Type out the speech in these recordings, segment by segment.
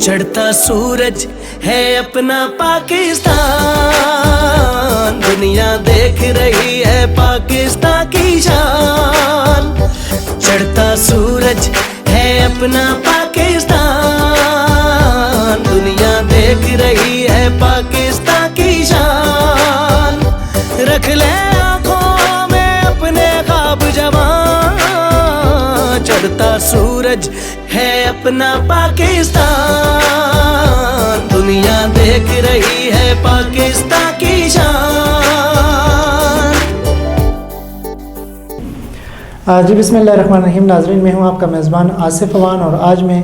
चढ़ता सूरज है अपना पाकिस्तान, दुनिया देख रही है पाकिस्तान की शान। चढ़ता सूरज है अपना पाकिस्तान, दुनिया देख रही है पाकिस्तान की शान। रख ले आँखों में अपने ख्वाब जवां, चढ़ता सूरज है अपना पाकिस्तान, दुनिया देख रही है पाकिस्तान की शान। जी बिस्मिल्लाहिर्रहमानिर्रहीम। नाज़रीन, मैं हूं आपका मेज़बान आसिफ अवान और आज मैं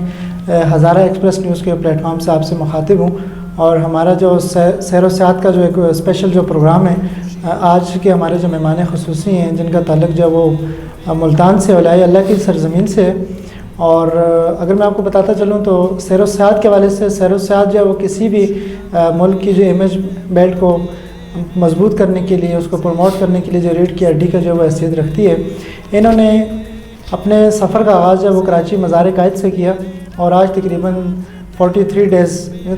हज़ारा एक्सप्रेस न्यूज़ के प्लेटफॉर्म से आपसे मुखातिब हूं। और हमारा जो सैर व सियाहत का जो एक स्पेशल जो प्रोग्राम है, आज के हमारे जो मेहमान ख़ुसूसी हैं जिनका ताल्लुक़ जो वो मुल्तान से औलिया अल्लाह की सरज़मीन से है। और अगर मैं आपको बताता चलूँ तो सैर व सियाहत के हवाले से सैर व सियाहत जो है वो किसी भी मुल्क की जो इमेज बेल्ट को मजबूत करने के लिए, उसको प्रमोट करने के लिए जो रीढ़ की हड्डी का जो वो हैसियत रखती है। इन्होंने अपने सफ़र का आगाज़ जो वो कराची मज़ार कायद से किया और आज तकरीबन 43 डेज़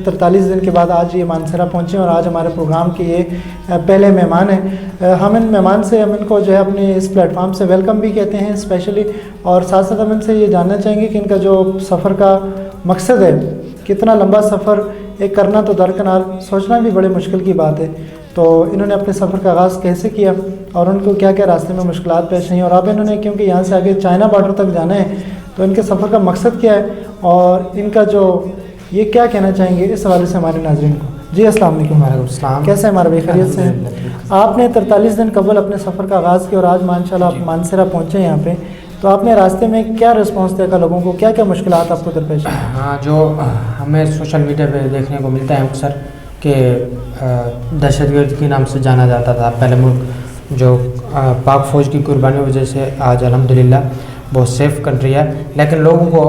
43 दिन के बाद आज ये मानसरा पहुँचे और आज हमारे प्रोग्राम के ये पहले मेहमान हैं। हम इन मेहमान से हम इनको जो है अपने इस प्लेटफॉर्म से वेलकम भी कहते हैं स्पेशली, और साथ साथ हम इनसे ये जानना चाहेंगे कि इनका जो सफ़र का मकसद है, कितना लंबा सफ़र एक करना तो दरकिनार, सोचना भी बड़े मुश्किल की बात है। तो इन्होंने अपने सफ़र का आगाज़ कैसे किया और उनको क्या क्या रास्ते में मुश्किलात पेश आई, और अब इन्होंने क्योंकि यहाँ से आगे चाइना बॉर्डर तक जाना है तो इनके सफ़र का मकसद क्या है और इनका जो ये क्या कहना चाहेंगे, इस हवाले से हमारे नाज़रीन को। जी अस्सलाम वालेकुम। कैसे हैं हमारे भाई, खैरियत से हैं? आपने 43 दिन कबल अपने सफ़र का आगाज़ किया और आज माशाल्लाह आप मानसरा पहुँचे यहाँ पे, तो आपने रास्ते में क्या रिस्पॉन्स देखा, लोगों को क्या क्या मुश्किलात आपको दरपेश हैं? हाँ, जो हमें सोशल मीडिया पे देखने को मिलता है अक्सर कि दहशतगर्द के नाम से जाना जाता था पहले मुल्क, जो पाक फ़ौज की कुर्बानी की वजह से आज अल्हम्दुलिल्लाह बहुत सेफ़ कंट्री है, लेकिन लोगों को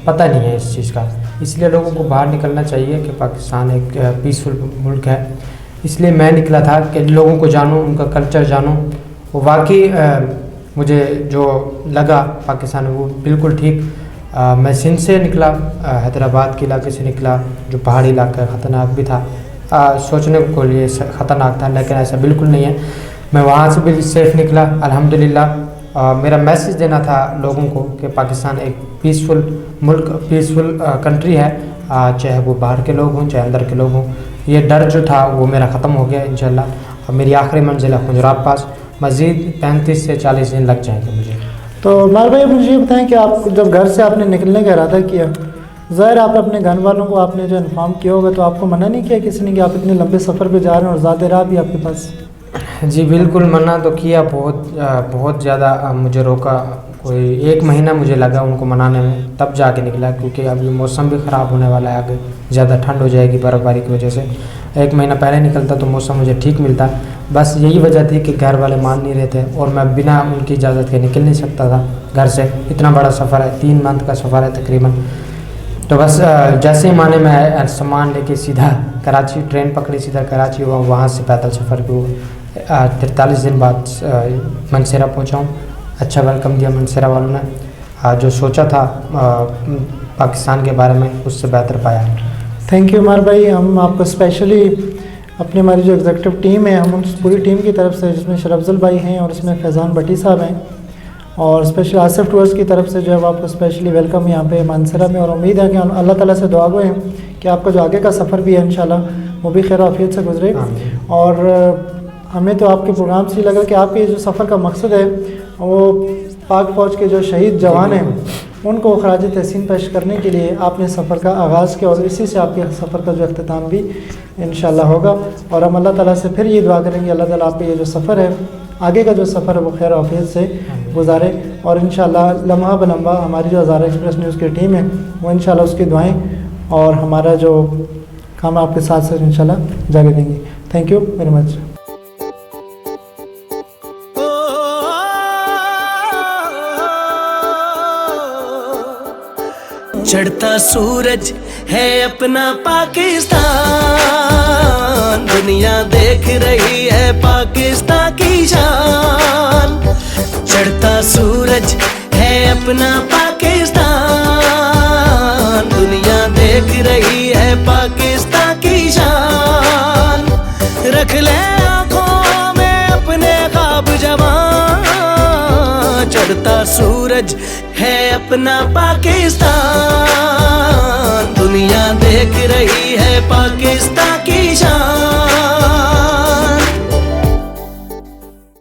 पता नहीं है इस चीज़ का। इसलिए लोगों को बाहर निकलना चाहिए कि पाकिस्तान एक पीसफुल मुल्क है। इसलिए मैं निकला था कि लोगों को जानूं, उनका कल्चर जानूं। वो वाकई मुझे जो लगा पाकिस्तान वो बिल्कुल ठीक। मैं सिंध से निकला, हैदराबाद के इलाके से निकला, जो पहाड़ी इलाका ख़तरनाक भी था, सोचने को लिए ख़तरनाक था, लेकिन ऐसा बिल्कुल नहीं है। मैं वहाँ से भी सेफ़ निकला अल्हम्दुलिल्लाह। मेरा मैसेज देना था लोगों को कि पाकिस्तान एक पीसफुल मुल्क, पीसफुल कंट्री है, चाहे वो बाहर के लोग हों चाहे अंदर के लोग हों। ये डर जो था वो मेरा ख़त्म हो गया इंशाल्लाह। और मेरी आखिरी मंजिल है हुजरात पास, मज़ीद 35 से 40 दिन लग जाएंगे मुझे। तो मार भाई, मुझे ये बताएं कि आप जब घर से आपने निकलने का इरादा किया, ज़ाहिर आप अपने घर वालों को आपने जो इन्फॉर्म किया होगा, तो आपको मना नहीं किया किसी ने कि आप इतने लंबे सफ़र पे जा रहे हैं और ज़्यादा राह भी आपके पास? जी बिल्कुल मना तो किया, बहुत ज़्यादा मुझे रोका। कोई 1 महीना मुझे लगा उनको मनाने में, तब जाके निकला, क्योंकि अभी मौसम भी ख़राब होने वाला है, आगे ज़्यादा ठंड हो जाएगी बर्फ़बारी की वजह से। 1 महीना पहले निकलता तो मौसम मुझे ठीक मिलता। बस यही वजह थी कि घर वाले मान नहीं रहे थे और मैं बिना उनकी इजाज़त के निकल नहीं सकता था घर से। इतना बड़ा सफ़र है, 3 मंथ का सफ़र है तकरीबन। तो बस जैसे ही माने मैं सामान लेके सीधा कराची ट्रेन पकड़ी, सीधा कराची हुआ, वहाँ से पैदल सफ़र को 43 दिन बाद मानसरा पहुँचा हूँ। अच्छा वेलकम दिया मानसरा वालों ने, जो सोचा था पाकिस्तान के बारे में उससे बेहतर पाया। थैंक यू उमर भाई। हम आपको स्पेशली अपनी हमारी जो एग्जीक्यूटिव टीम है, हम उस पूरी टीम की तरफ से, जिसमें शरफजल भाई हैं और इसमें फैज़ान भट्टी साहब हैं, और स्पेशल आसिफ टूर्स की तरफ से जो है वो आपको स्पेशली वेलकम यहाँ पे मानसरा में। और उम्मीद है कि अल्लाह ताला से दुआ गो हैं कि आपका जो आगे का सफ़र भी है इंशाल्लाह वो भी खैर आफियत से गुजरे। और हमें तो आपके प्रोग्राम से लगा कि आपके जो सफ़र का मकसद है वो पाक फ़ौज के जो शहीद जवान हैं उनको खराज तहसीन पेश करने के लिए आपने सफ़र का आगाज़ किया, और इसी से आपके सफ़र का जो अख्तिताम भी इंशाल्लाह होगा। और हम अल्लाह ताला से फिर ये दुआ करेंगे अल्लाह ताला आपका ये जो सफ़र है, आगे का जो सफ़र है वो खैर आफियत से गुजारे। और इंशाल्लाह लम्हा बलम्हा हमारी जो हज़ारा एक्सप्रेस न्यूज़ की टीम है वो इंशाल्लाह उसकी दुआएँ और हमारा जो काम आपके साथ साथ इंशाल्लाह जारी देंगे। Thank you very much. चढ़ता सूरज है अपना पाकिस्तान, दुनिया देख रही है पाकिस्तान की शान। चढ़ता सूरज है अपना पाकिस्तान, दुनिया देख रही उगता सूरज है अपना पाकिस्तान। दुनिया देख रही है पाकिस्तान।